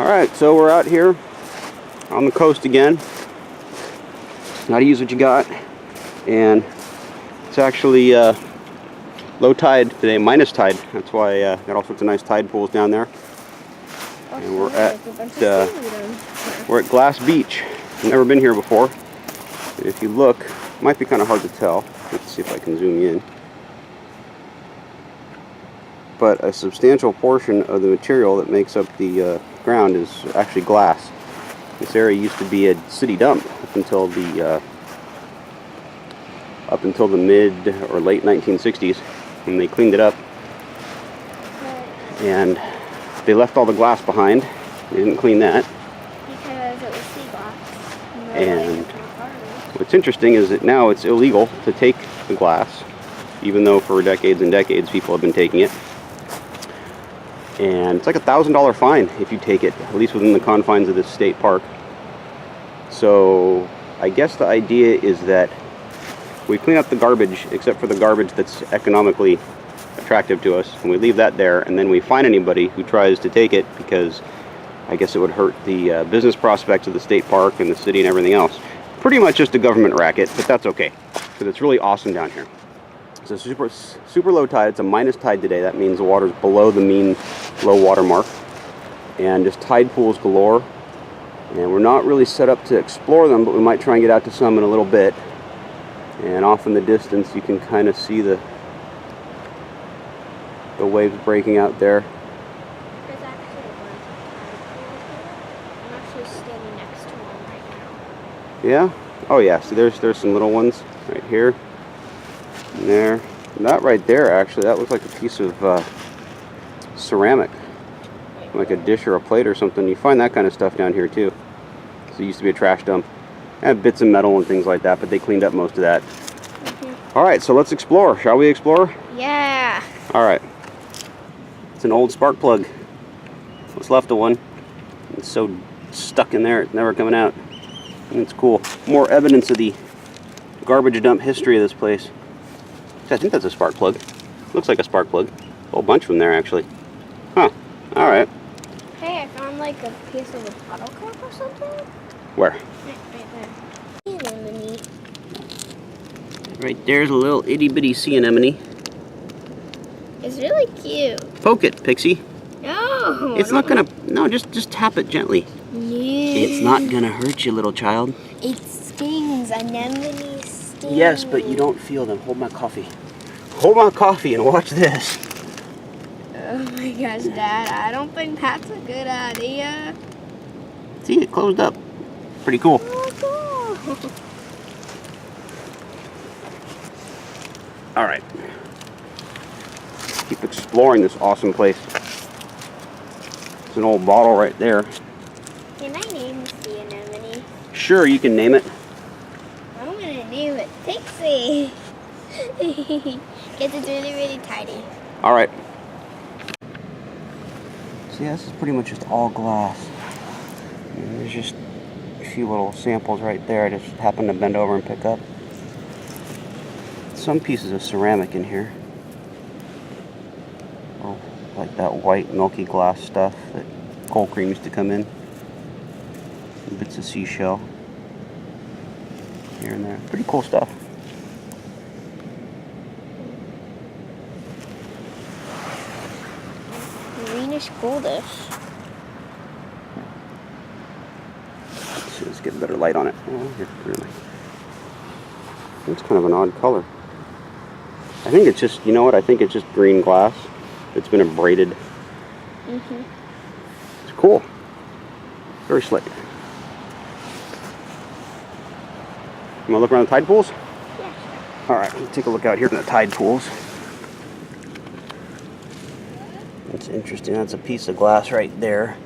Alright, so we're out here on the coast again. How to use what you got. And it's actually low tide today, minus tide. That's why got all sorts of nice tide pools down there. And we're at Glass Beach. I've never been here before. And if you look, it might be kind of hard to tell. Let's see if I can zoom you in. But a substantial portion of the material that makes up the ground is actually glass. This area used to be a city dump up until the mid or late 1960s, when they cleaned it up. And they left all the glass behind. They didn't clean that. Because it was sea glass. And what's interesting is that now it's illegal to take the glass, even though for decades and decades people have been taking it. And it's like a $1,000 fine if you take it, at least within the confines of this state park. So I guess the idea is that we clean up the garbage, except for the garbage that's economically attractive to us, and we leave that there, and then we fine anybody who tries to take it, because I guess it would hurt the business prospects of the state park and the city and everything else. Pretty much just a government racket, but that's okay, because it's really awesome down here. It's a super low tide. It's a minus tide today. That means the water's below the mean low water mark. And just tide pools galore. And we're not really set up to explore them, but we might try and get out to some in a little bit. And off in the distance you can kind of see the waves breaking out there. There's actually one tide pool here. I'm actually standing next to one right now. Yeah? Oh yeah, so there's some little ones right here. And there. And that right there, actually, that looks like a piece of ceramic. Like a dish or a plate or something. You find that kind of stuff down here too. So it used to be a trash dump. Had bits of metal and things like that, but they cleaned up most of that. Alright, so let's explore. Shall we explore? Yeah. Alright. It's an old spark plug. What's left of one. It's so stuck in there, it's never coming out. And it's cool. More evidence of the garbage dump history of this place. I think that's a spark plug. Looks like a spark plug. A whole bunch from there, actually. Huh. Alright. Hey, I found like a piece of a bottle cap or something. Where? Right there. Anemone. Right there's a little itty bitty sea anemone. It's really cute. Poke it, Pixie. No. It's not gonna. No, just tap it gently. No. It's not gonna hurt you, little child. It stings. Anemone stings. Yes, but you don't feel them. Hold my coffee. Hold my coffee and watch this. Oh my gosh, Dad. I don't think that's a good idea. See, it closed up. Pretty cool. Oh, cool. Alright. Keep exploring this awesome place. It's an old bottle right there. Can I name the anemone? Sure, you can name it. I'm gonna name it Pixie. Because it's really, really tiny. Alright. See, this is pretty much just all glass. And there's just a few little samples right there I just happened to bend over and pick up. Some pieces of ceramic in here. Oh, like that white milky glass stuff that cold cream used to come in. Bits of seashell here and there. Pretty cool stuff. Greenish goldish. Let's get a better light on it. Oh, here, really. It's kind of an odd color. I think it's just, you know what? I think it's just green glass. It's been abraded. It's cool. Very slick. You want to look around the tide pools? Yeah. Alright, let's take a look out here in the tide pools. That's interesting. That's a piece of glass right there.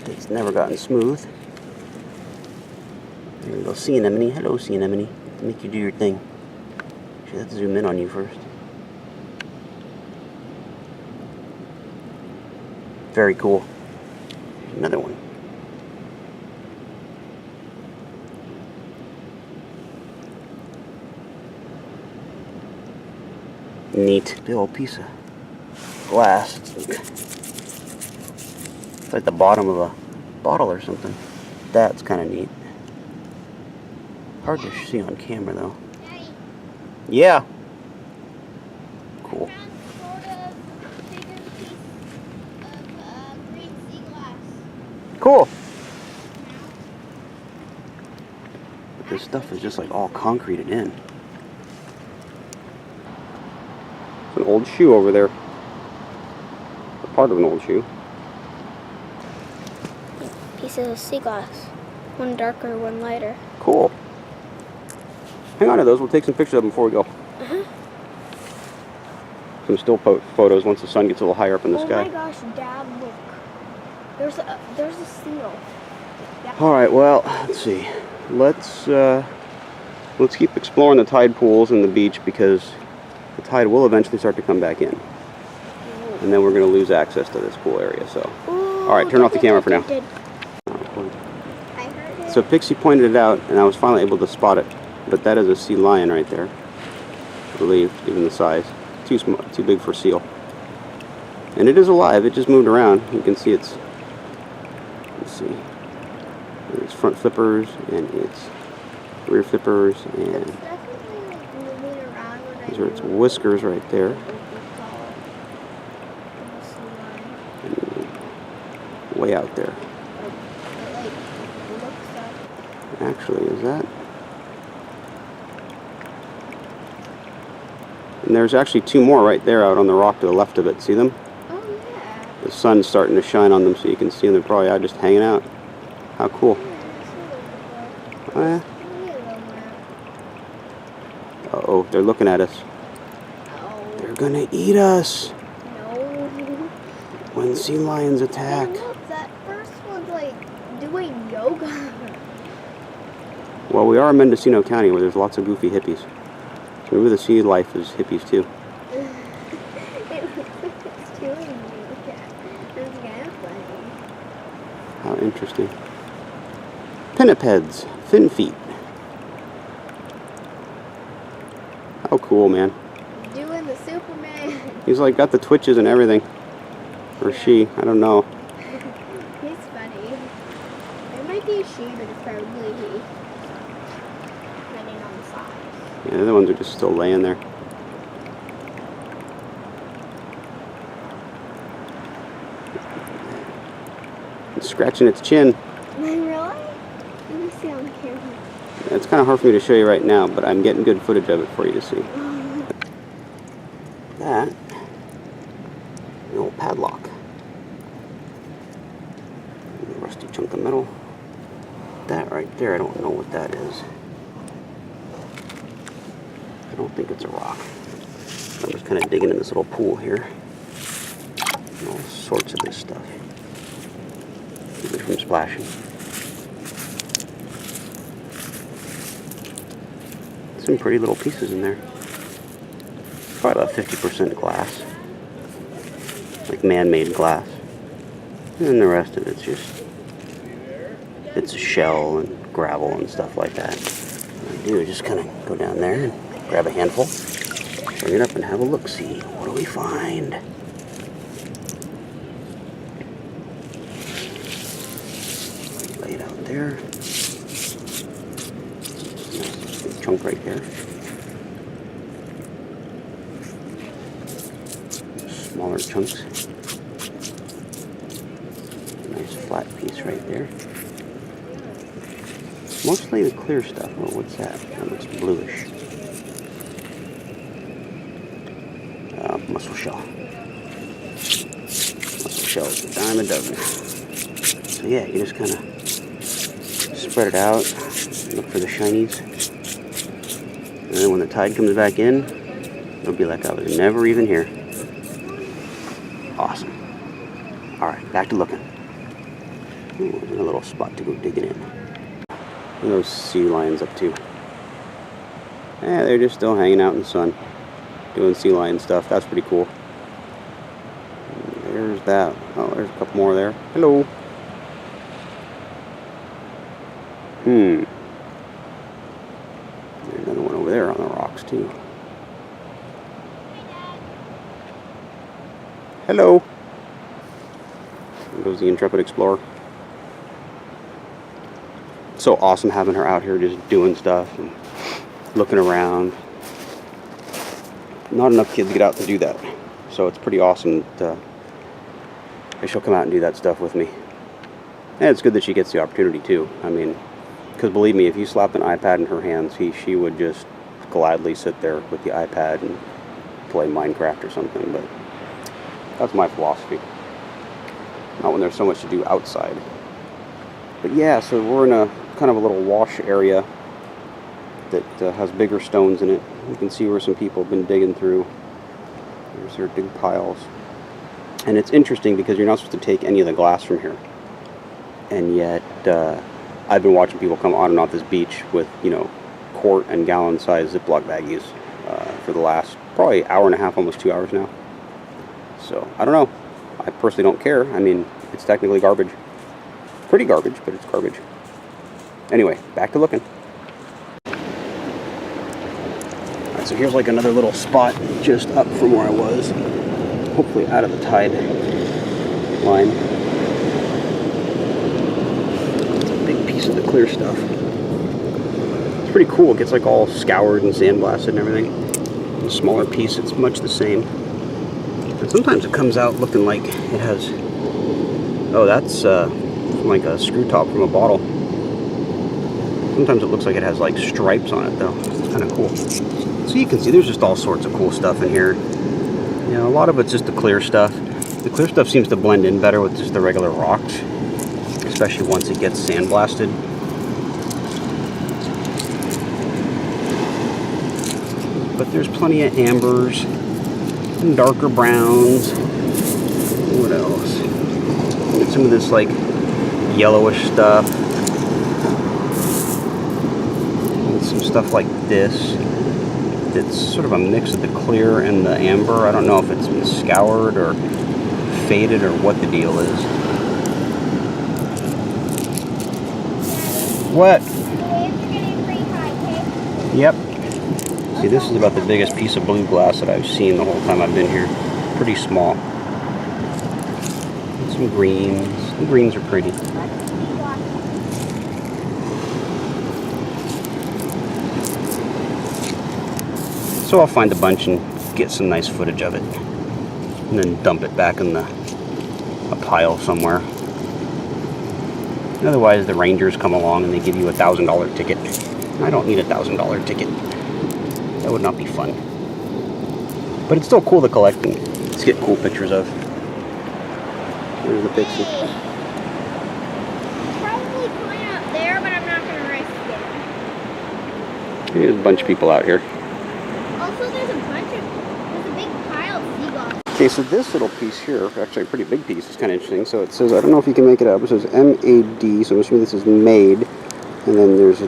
It's never gotten smooth. There we go. Sea anemone. Hello, sea anemone. Make you do your thing. Actually, let's zoom in on you first. Very cool. Another one. Neat. Big old piece of glass. It's like the bottom of a bottle or something. That's kind of neat. Hard to see on camera though. Daddy, Yeah. Cool. found sort of bigger piece of green sea glass. Cool. But this stuff is just like all concreted in. It's an old shoe over there. A part of an old shoe. Pieces of sea glass. One darker, one lighter. Cool. Hang on to those. We'll take some pictures of them before we go. Some still photos once the sun gets a little higher up in the sky. Oh my gosh, Dad, look. There's a seal. Yeah. All right. Well, let's see. Let's keep exploring the tide pools and the beach because the tide will eventually start to come back in, and then we're going to lose access to this pool area. So, Ooh, all right, turn off the camera for now. I heard it. So Pixie pointed it out, and I was finally able to spot it. But that is a sea lion right there. I believe, given the size, too big for seal. And it is alive. It just moved around. You can see it's. Let's see. Its front flippers and its rear flippers, and It's definitely like moving around when these are its whiskers right there. And way out there. Actually, is that? And there's actually two more right there out on the rock to the left of it. See them? Oh yeah. The sun's starting to shine on them so you can see them. They're probably out just hanging out. How cool. Oh, yeah. Uh-oh, they're looking at us. They're gonna eat us No. when sea lions attack. Hey, look, that first one's like doing yoga. Well, we are in Mendocino County where there's lots of goofy hippies. So maybe the sea life is hippies too. It's doing yoga. That's kind of funny. How interesting. Pinnipeds, fin feet. How cool, man. Doing the Superman. He's like got the twitches and everything. Or she, I don't know. He's funny. It might be a she, but it's probably he. Depending on the size. Yeah, the other ones are just still laying there. It's scratching its chin. Really? Let me see on camera. It's kind of hard for me to show you right now, but I'm getting good footage of it for you to see. That, an old padlock. A rusty chunk of metal. That right there, I don't know what that is. I don't think it's a rock. I'm just kind of digging in this little pool here. And all sorts of this stuff. Keep it from splashing. Some pretty little pieces in there. Probably about 50% glass. Like man-made glass. And then the rest of it's just bits of shell and gravel and stuff like that. What I do is just kind of go down there and grab a handful, bring it up and have a look-see. What do we find? Lay it out there. Nice big chunk right there. Smaller chunks. Nice flat piece right there. Mostly the clear stuff. Oh, what's that? That looks bluish. Mussel shell. Mussel shell is a dime a dozen. So yeah, you just kind of spread it out, look for the shinies, and then when the tide comes back in, it'll be like I was never even here. Awesome. All right, back to looking. Ooh, there's a little spot to go digging in. What are those sea lions up to? Yeah, they're just still hanging out in the sun, doing sea lion stuff. That's pretty cool. And there's that. Oh, there's a couple more there. Hello. There's another one over there on the rocks too. Hello. There goes the Intrepid Explorer. So awesome having her out here just doing stuff and looking around. Not enough kids get out to do that. So it's pretty awesome that she'll come out and do that stuff with me. And it's good that she gets the opportunity too. I mean, because believe me, if you slapped an iPad in her hands, she would just gladly sit there with the iPad and play Minecraft or something. But that's my philosophy. Not when there's so much to do outside. But yeah, so we're in a kind of a little wash area that has bigger stones in it. You can see where some people have been digging through. There's their big piles. And it's interesting because you're not supposed to take any of the glass from here. And yet, I've been watching people come on and off this beach with, you know, quart and gallon size Ziploc baggies for the last probably hour and a half, almost 2 hours now. So, I don't know. I personally don't care. I mean, it's technically garbage. Pretty garbage, but it's garbage. Anyway, back to looking. Alright, so here's like another little spot just up from where I was. Hopefully out of the tide line. It's a big piece of the clear stuff. It's pretty cool. It gets like all scoured and sandblasted and everything. A smaller piece, it's much the same. And sometimes it comes out looking like it has... Oh, that's like a screw top from a bottle. Sometimes it looks like it has like stripes on it though. It's kind of cool. So you can see there's just all sorts of cool stuff in here. You know, a lot of it's just the clear stuff. The clear stuff seems to blend in better with just the regular rocks, especially once it gets sandblasted. But there's plenty of ambers and darker browns. What else? And some of this like yellowish stuff. And some stuff like this. It's sort of a mix of the clear and the amber. I don't know if it's been scoured or faded or what the deal is. What? Yep. See, this is about the biggest piece of blue glass that I've seen the whole time I've been here. Pretty small. And some greens. The greens are pretty. So I'll find a bunch and get some nice footage of it. And then dump it back in a pile somewhere. Otherwise, the rangers come along and they give you a $1,000 ticket. I don't need a $1,000 ticket. That would not be fun. But it's still cool to collect and to get cool pictures of. There's the pixie. Probably going out there, but I'm not going to risk it. There's a bunch of people out here. Also, there's a big pile of seagulls. Okay, so this little piece here, actually a pretty big piece, is kind of interesting. So it says, I don't know if you can make it out, it says M-A-D, so I'm assuming this is made. And then there's a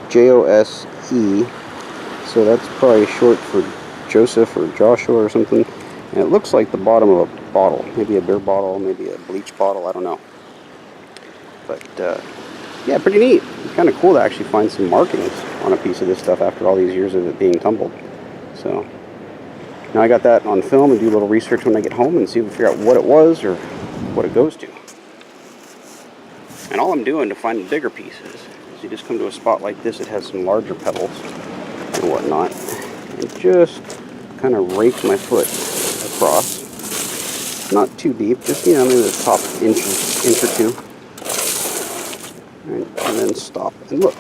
J-O-S-E. So that's probably short for Joseph or Joshua or something. And it looks like the bottom of a bottle. Maybe a beer bottle, maybe a bleach bottle, I don't know. But, yeah, pretty neat. It's kind of cool to actually find some markings on a piece of this stuff after all these years of it being tumbled. So, now I got that on film and do a little research when I get home and see if we figure out what it was or what it goes to. And all I'm doing to find the bigger pieces is you just come to a spot like this, it has some larger pebbles and whatnot, and just kind of rake my foot across. Not too deep, just, you know, maybe the top inch or two. And then stop and look.